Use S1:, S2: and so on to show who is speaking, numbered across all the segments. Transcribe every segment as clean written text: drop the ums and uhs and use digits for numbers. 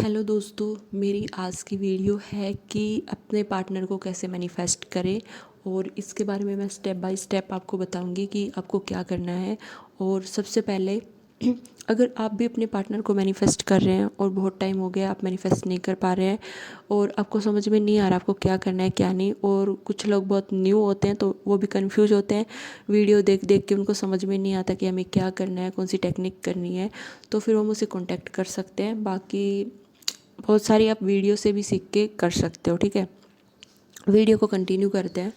S1: Hello दोस्तों, मेरी आज की वीडियो है कि अपने पार्टनर को कैसे मैनिफेस्ट करें। और इसके बारे में मैं स्टेप बाय स्टेप आपको बताऊंगी कि आपको क्या करना है। और सबसे पहले अगर आप भी अपने पार्टनर को मैनिफेस्ट कर रहे हैं और बहुत टाइम हो गया आप मैनिफेस्ट नहीं कर पा रहे हैं और आपको समझ में नहीं आ रहा आपको क्या करना है क्या नहीं, और कुछ लोग बहुत न्यू होते हैं तो वो भी कंफ्यूज होते हैं, वीडियो देख देख के उनको समझ में नहीं आता कि हमें क्या करना है, कौन सी टेक्निक करनी है, तो फिर वो मुझसे कांटेक्ट कर सकते हैं। बाकी बहुत सारी आप वीडियो से भी सीख के कर सकते हो। ठीक है, वीडियो को कंटिन्यू करते हैं।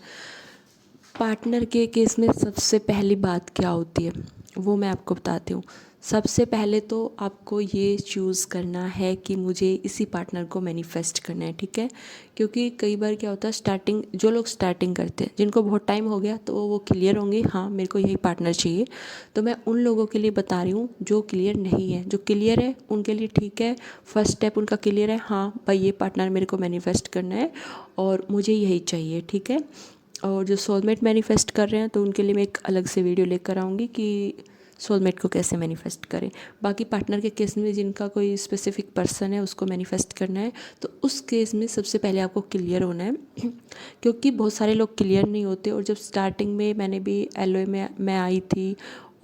S1: पार्टनर के केस में सबसे पहली बात क्या होती है वो मैं आपको बताती हूँ। सबसे पहले तो आपको ये चूज़ करना है कि मुझे इसी पार्टनर को मैनिफेस्ट करना है। ठीक है, क्योंकि कई बार क्या होता है, जो लोग स्टार्टिंग करते हैं जिनको बहुत टाइम हो गया तो वो क्लियर होंगे, हाँ मेरे को यही पार्टनर चाहिए। तो मैं उन लोगों के लिए बता रही हूँ जो क्लियर नहीं है। जो क्लियर है उनके लिए ठीक है, फर्स्ट स्टेप उनका क्लियर है, हाँ भाई ये पार्टनर मेरे को मैनिफेस्ट करना है और मुझे यही चाहिए। ठीक है, और जो सोलमेट मैनिफेस्ट कर रहे हैं तो उनके लिए मैं एक अलग से वीडियो लेकर आऊँगी कि सोलमेट को कैसे मैनिफेस्ट करें। बाकी पार्टनर के केस में जिनका कोई स्पेसिफिक पर्सन है उसको मैनिफेस्ट करना है तो उस केस में सबसे पहले आपको क्लियर होना है क्योंकि बहुत सारे लोग क्लियर नहीं होते। और जब स्टार्टिंग में मैंने भी एलओए में मैं आई थी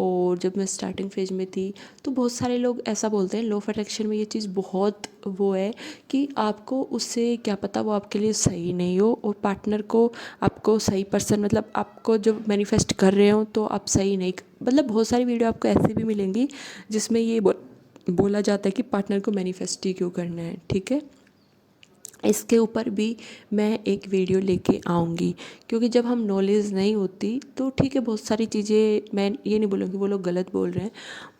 S1: और जब मैं स्टार्टिंग फेज में थी तो बहुत सारे लोग ऐसा बोलते हैं, लॉ ऑफ अट्रैक्शन में ये चीज़ बहुत वो है कि आपको उससे क्या पता वो आपके लिए सही नहीं हो, और पार्टनर को आपको सही पर्सन मतलब आपको जब मैनिफेस्ट कर रहे हो तो आप सही नहीं, मतलब बहुत सारी वीडियो आपको ऐसी भी मिलेंगी जिसमें ये बोला जाता है कि पार्टनर को मैनिफेस्ट ही क्यों करना है। ठीक है, इसके ऊपर भी मैं एक वीडियो लेके आऊँगी क्योंकि जब हम नॉलेज नहीं होती तो ठीक है बहुत सारी चीज़ें, मैं ये नहीं बोलूँगी वो लोग गलत बोल रहे हैं,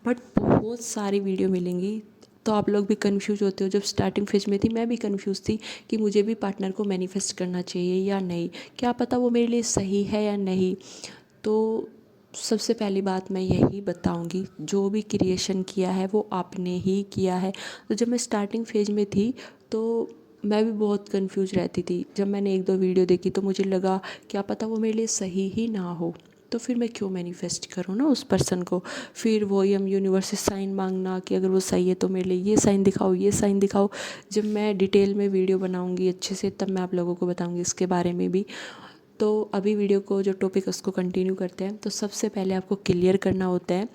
S1: बट बहुत सारी वीडियो मिलेंगी तो आप लोग भी कंफ्यूज होते हो। जब स्टार्टिंग फेज में थी मैं भी कंफ्यूज थी कि मुझे भी पार्टनर को मैनिफेस्ट करना चाहिए या नहीं, क्या पता वो मेरे लिए सही है या नहीं। तो सबसे पहली बात मैं यही बताऊंगी, जो भी क्रिएशन किया है वो आपने ही किया है। तो जब मैं स्टार्टिंग फेज में थी तो मैं भी बहुत कंफ्यूज रहती थी। जब मैंने एक दो वीडियो देखी तो मुझे लगा क्या पता वो मेरे लिए सही ही ना हो, तो फिर मैं क्यों मैनिफेस्ट करूँ ना उस पर्सन को। फिर वही हम यूनिवर्स से साइन मांगना कि अगर वो सही है तो मेरे लिए ये साइन दिखाओ ये साइन दिखाओ। जब मैं डिटेल में वीडियो बनाऊंगी अच्छे से तब मैं आप लोगों को बताऊंगी इसके बारे में भी। तो अभी वीडियो को जो टॉपिक है उसको कंटिन्यू करते हैं। तो सबसे पहले आपको क्लियर करना होता है,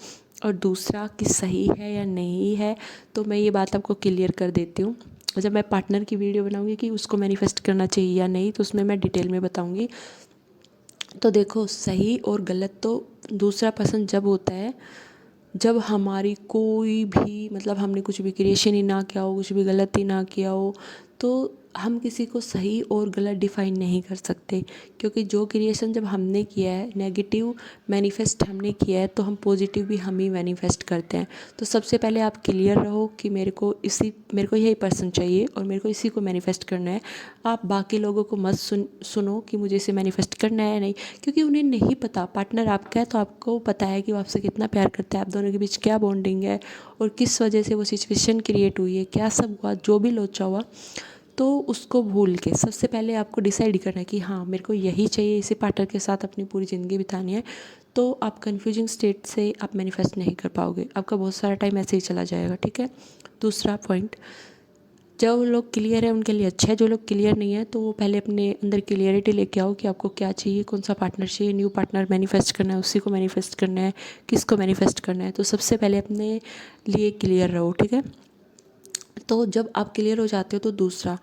S1: और दूसरा कि सही है या नहीं है तो मैं ये बात आपको क्लियर कर देती हूँ। जब मैं पार्टनर की वीडियो बनाऊंगी कि उसको मैनिफेस्ट करना चाहिए या नहीं तो उसमें मैं डिटेल में बताऊंगी। तो देखो, सही और गलत तो दूसरा पर्सन जब होता है जब हमारी कोई भी मतलब हमने कुछ भी क्रिएशन ही ना किया हो, कुछ भी गलत ही ना किया हो, तो हम किसी को सही और गलत डिफाइन नहीं कर सकते। क्योंकि जो क्रिएशन जब हमने किया है, नेगेटिव मैनिफेस्ट हमने किया है तो हम पॉजिटिव भी हम ही मैनिफेस्ट करते हैं। तो सबसे पहले आप क्लियर रहो कि मेरे को यही पर्सन चाहिए और मेरे को इसी को मैनिफेस्ट करना है। आप बाकी लोगों को मत सुनो कि मुझे इसे मैनिफेस्ट करना है या नहीं, क्योंकि उन्हें नहीं पता। पार्टनर आपका है तो आपको पता है कि वो आपसे कितना प्यार करता है, आप दोनों के बीच क्या बॉन्डिंग है और किस वजह से वो सिचुएशन क्रिएट हुई है, क्या सब हुआ, जो भी लोचा हुआ। तो उसको भूल के सबसे पहले आपको डिसाइड करना है कि हाँ मेरे को यही चाहिए, इसी पार्टनर के साथ अपनी पूरी ज़िंदगी बितानी है। तो आप कन्फ्यूजिंग स्टेट से आप मैनिफेस्ट नहीं कर पाओगे, आपका बहुत सारा टाइम ऐसे ही चला जाएगा। ठीक है, दूसरा पॉइंट, जो लोग क्लियर है उनके लिए अच्छा है, जो लोग क्लियर नहीं है तो वो पहले अपने अंदर क्लियरिटी लेके आओ कि आपको क्या चाहिए, कौन सा पार्टनर चाहिए, न्यू पार्टनर मैनिफेस्ट करना है, उसी को मैनिफेस्ट करना है, किसको मैनिफेस्ट करना है। तो सबसे पहले अपने लिए क्लियर रहो। ठीक है, तो जब आप क्लियर हो जाते हो तो दूसरा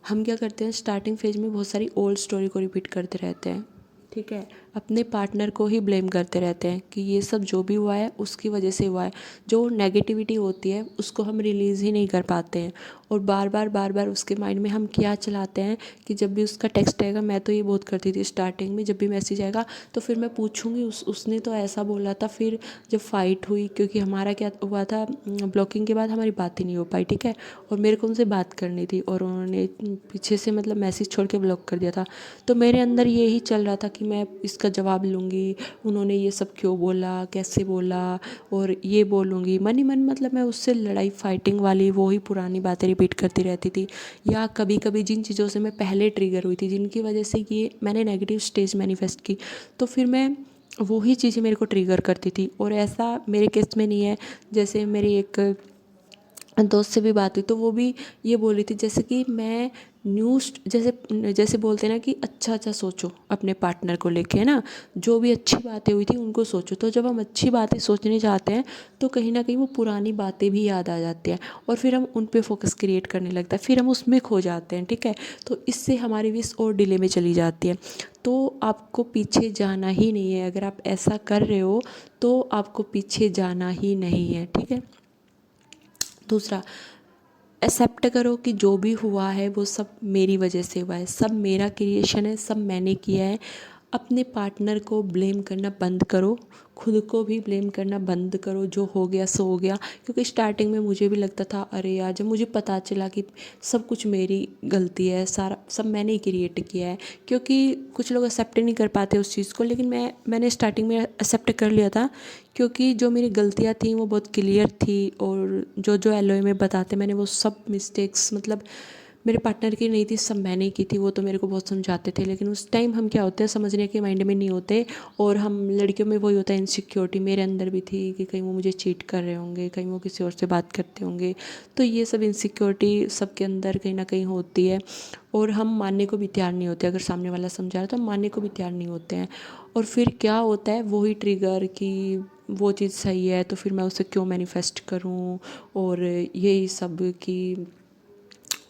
S1: हम क्या करते हैं, स्टार्टिंग फेज में बहुत सारी ओल्ड स्टोरी को रिपीट करते रहते हैं। ठीक है, अपने पार्टनर को ही ब्लेम करते रहते हैं कि ये सब जो भी हुआ है उसकी वजह से हुआ है। जो नेगेटिविटी होती है उसको हम रिलीज़ ही नहीं कर पाते हैं, और बार बार उसके माइंड में हम क्या चलाते हैं कि जब भी उसका टेक्स्ट आएगा, मैं तो ये बहुत करती थी स्टार्टिंग में, जब भी मैसेज आएगा तो फिर मैं पूछूंगी उसने तो ऐसा बोला था। फिर जब फाइट हुई, क्योंकि हमारा क्या हुआ था, ब्लॉकिंग के बाद हमारी बात ही नहीं हो पाई। ठीक है, और मेरे को उनसे बात करनी थी और उन्होंने पीछे से मतलब मैसेज छोड़ के ब्लॉक कर दिया था। तो मेरे अंदर ये ही चल रहा था कि मैं इसका जवाब लूँगी, उन्होंने ये सब क्यों बोला, कैसे बोला, और ये बोलूँगी मन ही मन, मतलब मैं उससे लड़ाई फाइटिंग वाली वो ही पुरानी बातें रिपीट करती रहती थी। या कभी कभी जिन चीज़ों से मैं पहले ट्रिगर हुई थी, जिनकी वजह से ये मैंने नेगेटिव स्टेज मैनिफेस्ट की, तो फिर मैं वही चीज़ें मेरे को ट्रिगर करती थी। और ऐसा मेरे केस में नहीं है, जैसे मेरी एक दोस्त से भी बात हुई तो वो भी ये बोल रही थी जैसे कि मैं न्यूज़ जैसे जैसे बोलते हैं ना कि अच्छा अच्छा सोचो अपने पार्टनर को लेके, है ना, जो भी अच्छी बातें हुई थी उनको सोचो। तो जब हम अच्छी बातें सोचने जाते हैं तो कहीं ना कहीं वो पुरानी बातें भी याद आ जाती हैं और फिर हम उन पे फोकस क्रिएट करने लगता है, फिर हम उसमें खो जाते हैं, ठीक है। तो इससे हमारी विश और डिले में चली जाती है। तो आपको पीछे जाना ही नहीं है, अगर आप ऐसा कर रहे हो तो आपको पीछे जाना ही नहीं है, ठीक है। दूसरा, एक्सेप्ट करो कि जो भी हुआ है वो सब मेरी वजह से हुआ है, सब मेरा क्रिएशन है, सब मैंने किया है। अपने पार्टनर को ब्लेम करना बंद करो, खुद को भी ब्लेम करना बंद करो, जो हो गया सो हो गया। क्योंकि स्टार्टिंग में मुझे भी लगता था अरे यार, जब मुझे पता चला कि सब कुछ मेरी गलती है, सारा सब मैंने ही क्रिएट किया है। क्योंकि कुछ लोग एक्सेप्ट नहीं कर पाते उस चीज़ को, लेकिन मैंने स्टार्टिंग में एक्सेप्ट कर लिया था। क्योंकि जो मेरी गलतियाँ थी वो बहुत क्लियर थी, और जो जो एलओए में बताते मैंने वो सब मिस्टेक्स मतलब मेरे पार्टनर की नहीं थी, सब मैंने की थी। वो तो मेरे को बहुत समझाते थे, लेकिन उस टाइम हम क्या होते हैं समझने के माइंड में नहीं होते। और हम लड़कियों में वही होता है इनसिक्योरिटी, मेरे अंदर भी थी कि कहीं वो मुझे चीट कर रहे होंगे, कहीं वो किसी और से बात करते होंगे। तो ये सब इनसिक्योरिटी सबके अंदर कहीं ना कहीं होती है, और हम मानने को भी तैयार नहीं होते। अगर सामने वाला समझा रहा है तो हम मानने को भी तैयार नहीं होते हैं। और फिर क्या होता है वही ट्रिगर कि वो चीज़ सही है तो फिर मैं उसे क्यों मैनिफेस्ट करूं, और यही सब कि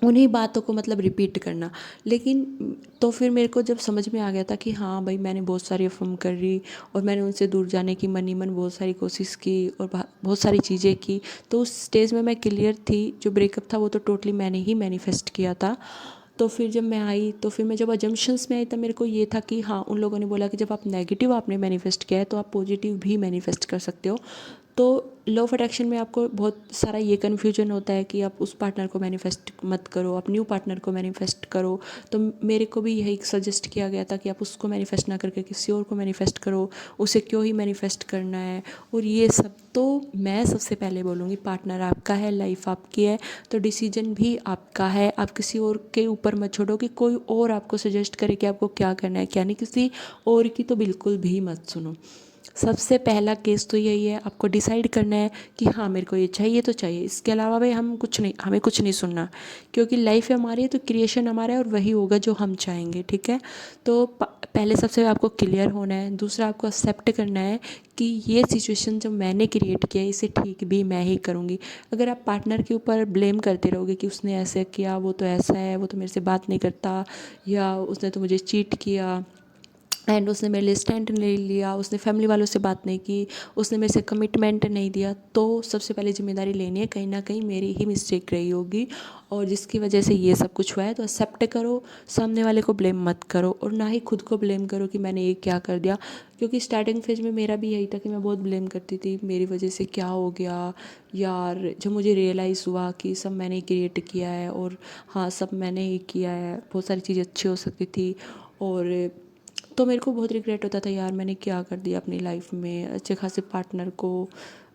S1: उन्हीं बातों को मतलब रिपीट करना। लेकिन तो फिर मेरे को जब समझ में आ गया था कि हाँ भाई, मैंने बहुत सारी अफर्म कर रही और मैंने उनसे दूर जाने की मन ही मन बहुत सारी कोशिश की और बहुत सारी चीज़ें की। तो उस स्टेज में मैं क्लियर थी, जो ब्रेकअप था वो तो टोटली मैंने ही मैनिफेस्ट किया था। तो फिर जब मैं आई, तो फिर मैं जब अजम्पशंस में आई तब मेरे को ये था कि हाँ, उन लोगों ने बोला कि जब आप नेगेटिव आपने मैनिफेस्ट किया है तो आप पॉजिटिव भी मैनिफेस्ट कर सकते हो। तो लॉ ऑफ अट्रैक्शन में आपको बहुत सारा ये कन्फ्यूजन होता है कि आप उस पार्टनर को मैनिफेस्ट मत करो, आप न्यू पार्टनर को मैनिफेस्ट करो। तो मेरे को भी यही सजेस्ट किया गया था कि आप उसको मैनिफेस्ट ना करके किसी और को मैनिफेस्ट करो, उसे क्यों ही मैनिफेस्ट करना है और ये सब। तो मैं सबसे पहले बोलूँगी, पार्टनर आपका है, लाइफ आपकी है, तो डिसीजन भी आपका है। आप किसी और के ऊपर मत छोड़ो कि कोई और आपको सजेस्ट करे कि आपको क्या करना है क्या नहीं। किसी और की तो बिल्कुल भी मत सुनो। सबसे पहला केस तो यही है, आपको डिसाइड करना है कि हाँ मेरे को ये चाहिए तो चाहिए, इसके अलावा भाई हम कुछ नहीं, हमें कुछ नहीं सुनना। क्योंकि लाइफ हमारी है तो क्रिएशन हमारा है और वही होगा जो हम चाहेंगे, ठीक है। तो पहले सबसे आपको क्लियर होना है। दूसरा, आपको एक्सेप्ट करना है कि ये सिचुएशन जो मैंने क्रिएट किया है इसे ठीक भी मैं ही करूँगी। अगर आप पार्टनर के ऊपर ब्लेम करते रहोगे कि उसने ऐसे किया, वो तो ऐसा है, वो तो मेरे से बात नहीं करता, या उसने तो मुझे चीट किया एंड उसने मेरे लिए स्टैंड नहीं लिया, उसने फैमिली वालों से बात नहीं की, उसने मेरे से कमिटमेंट नहीं दिया, तो सबसे पहले जिम्मेदारी लेनी है, कहीं ना कहीं मेरी ही मिस्टेक रही होगी और जिसकी वजह से ये सब कुछ हुआ है। तो एक्सेप्ट करो, सामने वाले को ब्लेम मत करो और ना ही खुद को ब्लेम करो कि मैंने ये क्या कर दिया। क्योंकि स्टार्टिंग फेज में मेरा भी यही था कि मैं बहुत ब्लेम करती थी, मेरी वजह से क्या हो गया यार। जब मुझे रियलाइज़ हुआ कि सब मैंने ही क्रिएट किया है और हाँ सब मैंने ही किया है, बहुत सारी चीज़ें अच्छी हो सकती थी, और तो मेरे को बहुत रिग्रेट होता था यार मैंने क्या कर दिया अपनी लाइफ में, अच्छे खासे पार्टनर को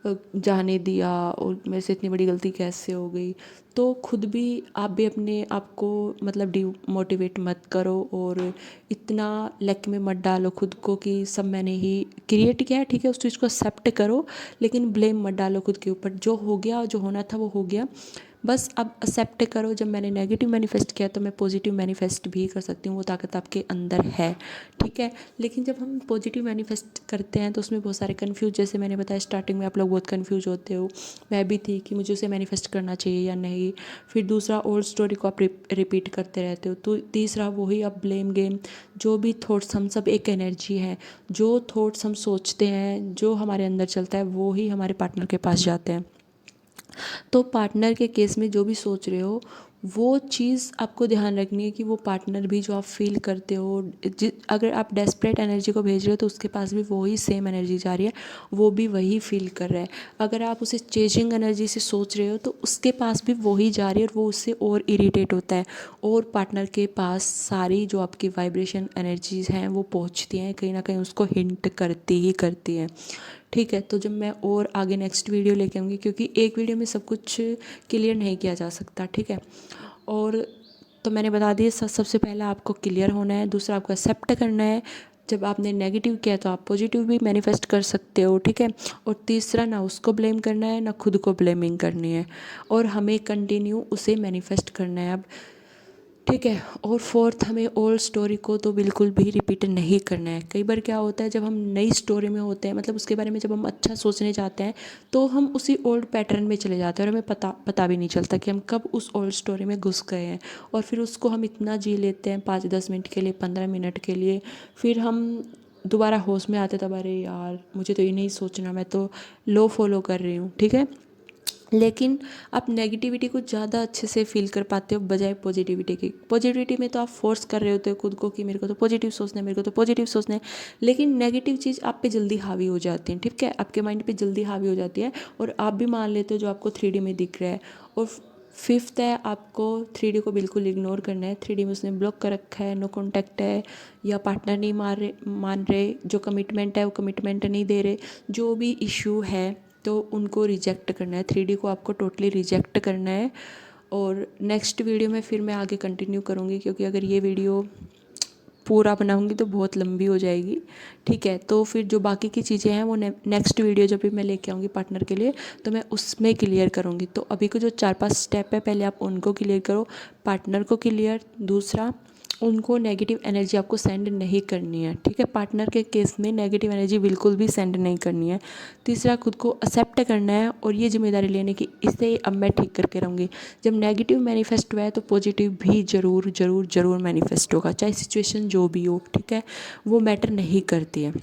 S1: जाने दिया और मेरे से इतनी बड़ी गलती कैसे हो गई। तो खुद भी आप भी अपने आप को मतलब डिमोटिवेट मत करो और इतना लक में मत डालो खुद को कि सब मैंने ही क्रिएट किया है, ठीक है। उस चीज़ को एक्सेप्ट करो, लेकिन ब्लेम मत डालो खुद के ऊपर। जो हो गया, जो होना था वो हो गया, बस अब एक्सेप्ट करो। जब मैंने नेगेटिव मैनिफेस्ट किया तो मैं पॉजिटिव मैनिफेस्ट भी कर सकती हूँ, वो ताकत आपके अंदर है, ठीक है। लेकिन जब हम पॉजिटिव मैनिफेस्ट करते हैं तो उसमें बहुत सारे कन्फ्यूज, जैसे मैंने बताया स्टार्टिंग में आप लोग बहुत कन्फ्यूज होते हो, मैं भी थी कि मुझे उसे मैनिफेस्ट करना चाहिए या नहीं। फिर दूसरा, ओल्ड स्टोरी को आप रिपीट करते रहते हो। तो तीसरा, वही अब ब्लेम गेम। जो भी थॉट्स, हम सब एक एनर्जी है, जो थॉट्स हम सोचते हैं, जो हमारे अंदर चलता है वो ही हमारे पार्टनर के पास जाते हैं। तो पार्टनर के केस में जो भी सोच रहे हो वो चीज़ आपको ध्यान रखनी है कि वो पार्टनर भी जो आप फील करते हो, अगर आप डेस्परेट एनर्जी को भेज रहे हो तो उसके पास भी वही सेम एनर्जी जा रही है, वो भी वही फील कर रहा है। अगर आप उसे चेजिंग एनर्जी से सोच रहे हो तो उसके पास भी वही जा रही है और वो उससे और इरिटेट होता है, और पार्टनर के पास सारी जो आपकी वाइब्रेशन एनर्जीज़ हैं वो पहुंचती हैं, कहीं ना कहीं उसको हिंट करती ही करती हैं, ठीक है। तो जब मैं और आगे नेक्स्ट वीडियो लेके आऊँगी, क्योंकि एक वीडियो में सब कुछ क्लियर नहीं किया जा सकता, ठीक है। और तो मैंने बता दिया, सबसे पहला आपको क्लियर होना है, दूसरा आपको एक्सेप्ट करना है, जब आपने नेगेटिव किया तो आप पॉजिटिव भी मैनिफेस्ट कर सकते हो, ठीक है। और तीसरा, ना उसको ब्लेम करना है ना खुद को ब्लेमिंग करनी है, और हमें कंटिन्यू उसे मैनिफेस्ट करना है अब, ठीक है। और फोर्थ, हमें ओल्ड स्टोरी को तो बिल्कुल भी रिपीट नहीं करना है। कई बार क्या होता है, जब हम नई स्टोरी में होते हैं, मतलब उसके बारे में जब हम अच्छा सोचने जाते हैं, तो हम उसी ओल्ड पैटर्न में चले जाते हैं और हमें पता भी नहीं चलता कि हम कब उस ओल्ड स्टोरी में घुस गए हैं। और फिर उसको हम इतना जी लेते हैं 5-10 मिनट के लिए, 15 मिनट के लिए, फिर हम दोबारा होश में आते तब, अरे यार मुझे तो ये नहीं सोचना, मैं तो लो फॉलो कर रही हूँ, ठीक है। लेकिन आप नेगेटिविटी को ज़्यादा अच्छे से फील कर पाते हो बजाय पॉजिटिविटी की। पॉजिटिविटी में तो आप फोर्स कर रहे होते हो खुद को कि मेरे को तो पॉजिटिव सोचना है, मेरे को तो पॉजिटिव सोचना है, लेकिन नेगेटिव चीज़ आप पे जल्दी हावी हो जाती है, ठीक है, आपके माइंड पे जल्दी हावी हो जाती है और आप भी मान लेते हो जो आपको 3D में दिख रहा है। और फिफ्थ है, आपको 3D को बिल्कुल इग्नोर करना है। 3D में उसने ब्लॉक कर रखा है, नो कॉन्टैक्ट है, या पार्टनर नहीं मान रहे, जो कमिटमेंट है वो कमिटमेंट नहीं दे रहे, जो भी इशू है तो उनको रिजेक्ट करना है। 3D को आपको टोटली रिजेक्ट करना है। और नेक्स्ट वीडियो में फिर मैं आगे कंटिन्यू करूँगी, क्योंकि अगर ये वीडियो पूरा बनाऊँगी तो बहुत लंबी हो जाएगी, ठीक है। तो फिर जो बाकी की चीज़ें हैं वो नेक्स्ट वीडियो जब भी मैं लेके आऊँगी पार्टनर के लिए, तो मैं उसमें क्लियर करूँगी। तो अभी को जो 4-5 स्टेप है, पहले आप उनको क्लियर करो, पार्टनर को क्लियर। दूसरा, उनको नेगेटिव एनर्जी आपको सेंड नहीं करनी है, ठीक है। पार्टनर के केस में नेगेटिव एनर्जी बिल्कुल भी सेंड नहीं करनी है। तीसरा, खुद को एक्सेप्ट करना है और ये जिम्मेदारी लेने की, इसे अब मैं ठीक करके रहूँगी। जब नेगेटिव मैनिफेस्ट हुआ है तो पॉजिटिव भी ज़रूर ज़रूर ज़रूर मैनिफेस्ट होगा, चाहे सिचुएशन जो भी हो, ठीक है, वो मैटर नहीं करती है।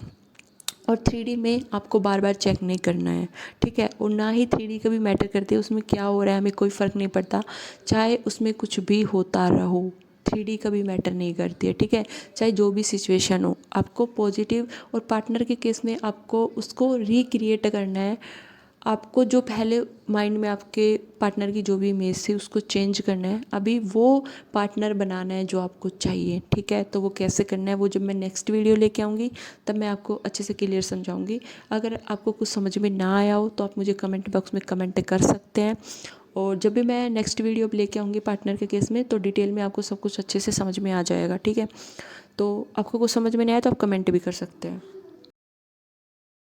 S1: और 3D में आपको बार बार चेक नहीं करना है, ठीक है। और ना ही 3D कभी मैटर करती है, उसमें क्या हो रहा है हमें कोई फ़र्क नहीं पड़ता, चाहे उसमें कुछ भी होता रहो, 3D कभी मैटर नहीं करती है, ठीक है। चाहे जो भी सिचुएशन हो, आपको पॉजिटिव, और पार्टनर के केस में आपको उसको रिक्रिएट करना है। आपको जो पहले माइंड में आपके पार्टनर की जो भी इमेज थी उसको चेंज करना है, अभी वो पार्टनर बनाना है जो आपको चाहिए, ठीक है। तो वो कैसे करना है, वो जब मैं नेक्स्ट वीडियो लेके आऊँगी तब मैं आपको अच्छे से क्लियर समझाऊँगी। अगर आपको कुछ समझ में ना आया हो तो आप मुझे कमेंट बॉक्स में कमेंट कर सकते हैं। और जब भी मैं नेक्स्ट वीडियो लेके आऊँगी पार्टनर के केस में, तो डिटेल में आपको सब कुछ अच्छे से समझ में आ जाएगा, ठीक है। तो आपको कुछ समझ में नहीं आया तो आप कमेंट भी कर सकते हैं।